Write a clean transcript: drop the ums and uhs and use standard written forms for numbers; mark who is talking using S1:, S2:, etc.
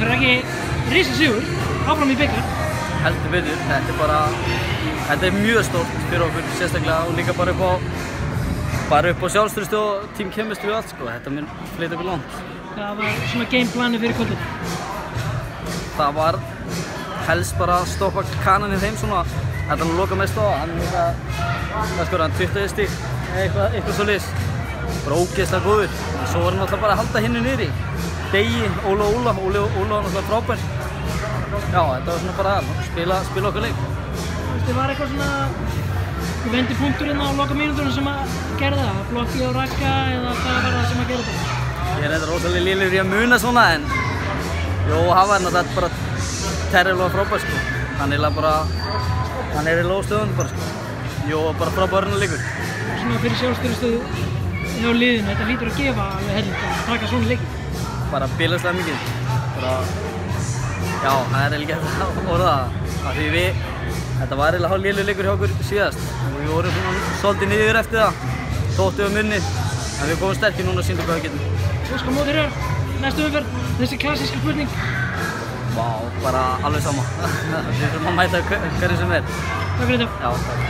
S1: strákar, ekki risasigur, áfram í bikar.
S2: Heldur betur, þetta er mjög stórt fyrir okkur sérstaklega og líka bara upp á sjálfstraust og team chemistry og allt sko. Þetta mun flytja okkur langt.
S1: Hvað var svona gameplani fyrir kvöldið?
S2: Það var helst bara að stoppa Kanan í þeim svona. Þetta hann loka mest á, hann skoraði hann 20 stig, eitthvað svoleiðis. Bara ógeðslega góður. Svo var hann alltaf bara að halda hinnu niðri. Degi, Óla var náttúrulega frábær. Já, þetta var svona bara spila okkur leik.
S1: Það var eitthvað svona vendipunkturinn á loka mínúturinn sem að gerði það? Blokki á Ragga eða hvað var það sem að gera það?
S2: Ég er eitthvað rosalega lélegur í að muna svona en hann var náttúrulega bara terriblega frábær sko. Hann er í lóðstöðunum bara sko. Bara frábærinn að leikur.
S1: Svona fyrir sjálfstyrðustuð hjá liðinu, þetta hlýtur að gefa alveg helling að taka svona leiki.
S2: Bara bilagslega mikið. Já, það er eiginlega ekki að orða það. Þetta var eiginlega hálf lélegur leikur hjá okkur síðast. Við vorum svona svolítið niður eftir það. Þóttum við munni. En við komum sterkir núna og sýndum hvað við getum.
S1: Óskar móti þér, næstu umferð, þessi klassíska spurning.
S2: Vá, bara alveg sama. Við þurfum að mæta hverju sem er.
S1: Takk fyrir þetta.
S2: Já, takk.